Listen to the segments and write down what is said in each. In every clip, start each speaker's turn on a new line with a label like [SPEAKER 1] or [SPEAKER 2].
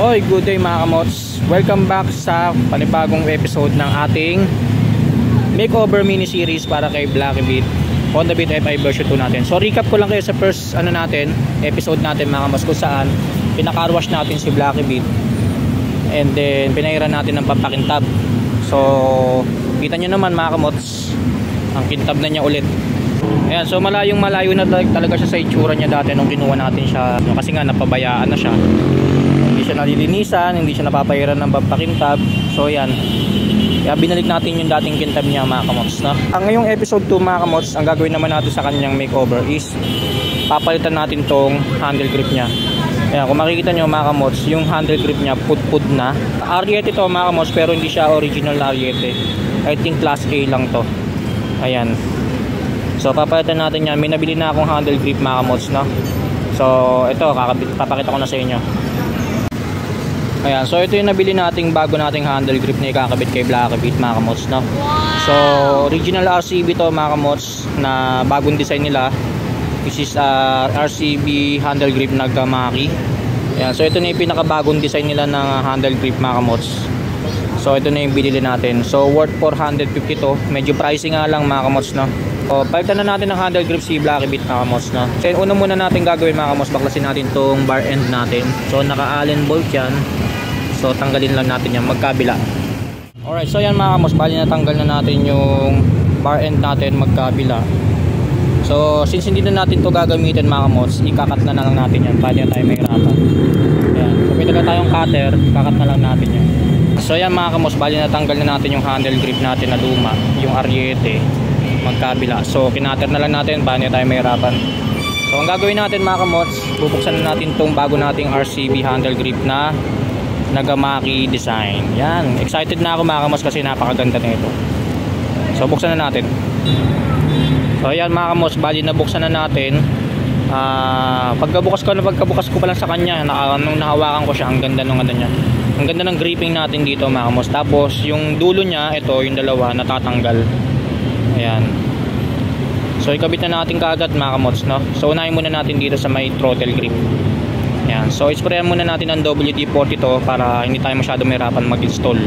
[SPEAKER 1] Oy, good day mga kamots. Welcome back sa panibagong episode ng ating makeover mini series para kay Blacky Beat Honda Beat FI version 2 natin. So recap ko lang kayo sa first episode natin mga kamots, kung saan pinaka-wash natin si Blacky Beat and then pinairan natin ng pampakintab. So kita nyo naman mga kamots, ang kintab na niya ulit. Ayan, so malayo na talaga siya sa itsura niya dati nung kinuha natin siya, kasi nga napabayaan na siya, hindi siya nalilinisan, hindi siya napapairan ng pampakintab. So yan, kaya binalik natin yung dating kintab niya mga kamots, no? Ang ngayong episode 2 mga kamots, ang gagawin naman natin sa kanyang makeover is papalitan natin tong handle grip niya. Ayan, kung makikita nyo mga kamots, yung handle grip niya pud na. Ariete to mga kamots, pero hindi siya original na Ariete. I think class A lang to. Ayan, so papalitan natin yan. May nabili na akong handle grip mga kamots, no? So ito, papakita ko na sa inyo. Ayan, so ito yung nabili nating bago nating handle grip na ikakabit kay Blacky Beat mga kamots, no? So original RCB to mga kamots, na bagong design nila. This is RCB handle grip na Gamaki. Ayan, so ito na yung pinakabagong design nila ng handle grip mga kamots. So ito na yung binili natin. So worth 450 to. Medyo pricey nga lang mga kamots, no? So palitan na natin ng handle grip si Blacky Beat mga kamots, no? So una muna natin gagawin mga kamots, baklasin natin tong bar end natin. So naka Allen bolt yan. So tanggalin lang natin yan magkabila. Alright, so yan mga kamots, bali natanggal na natin yung bar end natin magkabila. So since hindi na natin to gagamitin mga kamots, ikakat na lang natin yan para tayo mahirapan. Ayan, so may dala tayong cutter, kakat na lang natin yan. So yan mga kamots, bali natanggal na natin yung handle grip natin na luma, yung Ariete magkabila. So kinater na lang natin para tayo mahirapan. So ang gagawin natin mga kamots, bubuksan na natin tong bago nating RCB handle grip na Gamaki design. Yan, excited na ako mga kamots kasi napakaganda nito. So buksan na natin. So ayan mga kamots, bali nabuksan na natin. Pagkabukas ko pa lang sa kanya, nung nahawakan ko siya, ang ganda ng ano niya. Ang ganda ng gripping natin dito mga kamots. Tapos yung dulo niya, ito yung dalawa natatanggal. Ayan. So ikabit na natin kaagad mga kamots, no? So unahin muna natin dito sa may throttle grip. Ayan. So isprayan muna natin ng WD-40 to para hindi tayo masyado mahirapan mag-install.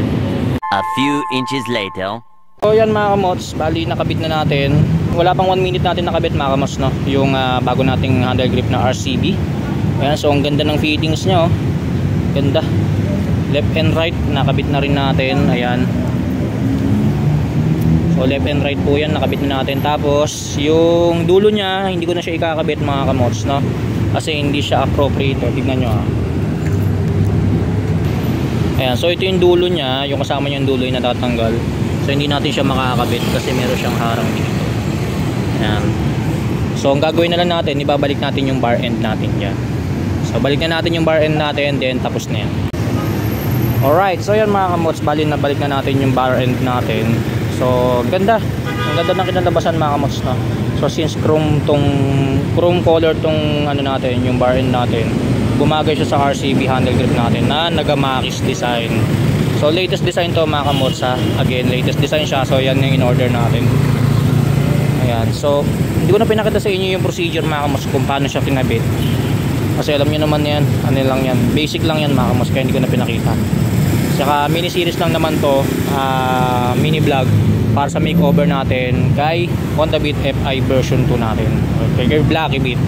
[SPEAKER 2] A few inches later.
[SPEAKER 1] So yan mga kamots, bali nakabit na natin. Wala pang 1 minute natin nakabit mga kamots, no? Yung bago nating handle grip na RCB. Ayan, so ang ganda ng fittings nya, oh. Ganda. Left and right nakabit na rin natin. Ayan. So left and right po yan, nakabit na natin. Tapos yung dulo nya, hindi ko na siya ikakabit mga kamots, no? Kasi hindi siya appropriate. Tignan nyo, ah. Ayan, so ito yung dulo nya, yung kasama niya yung dulo yung natatanggal. So hindi natin siya makakabit kasi meron siyang harang dito. Ayan. So ang gagawin na lang natin, ibabalik natin yung bar end natin dyan. So balik na natin yung bar end natin, then tapos na yan. Alright, so yan mga kamots, balik na natin yung bar end natin. So ganda, ang ganda ng kinalabasan mga kamots, no? So since chrome color tong ano natin, yung bar end natin, bumagay siya sa RCB handle grip natin na Gamakis design. So latest design to mga kamots, ha? Again, latest design siya. So yan yung in-order natin. Ayan, so hindi ko na pinakita sa inyo yung procedure mga kamots kung paano siya kinabit. Kasi alam nyo naman yan, ano lang yan, basic lang yan mga kamots, kaya hindi ko na pinakita. Saka mini series lang naman to, mini vlog para sa makeover natin kay Honda Beat FI version 2 natin, kay Blacky Beat.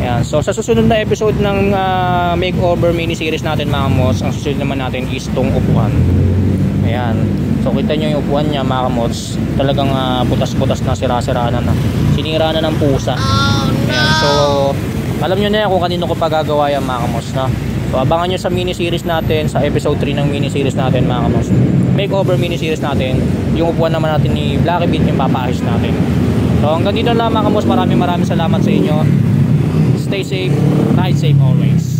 [SPEAKER 1] Ayan, so sa susunod na episode ng makeover mini series natin mga kamots, ang susunod naman natin is tong upuan. Ayan, so kita nyo yung upuan niya mga kamots, talagang butas-butas na, sira-sira na, sinira na ng pusa. Ayan, so alam nyo na yan kung kanino ko pagagawa yan mga kamots, no? So abangan nyo sa mini series natin, sa episode 3 ng mini series natin mga kamots, makeover mini series natin, yung upuan naman natin ni Blacky Beat yung papaayos natin. So hanggang dito lang mga kamots, maraming salamat sa inyo. Stay safe, ride safe always.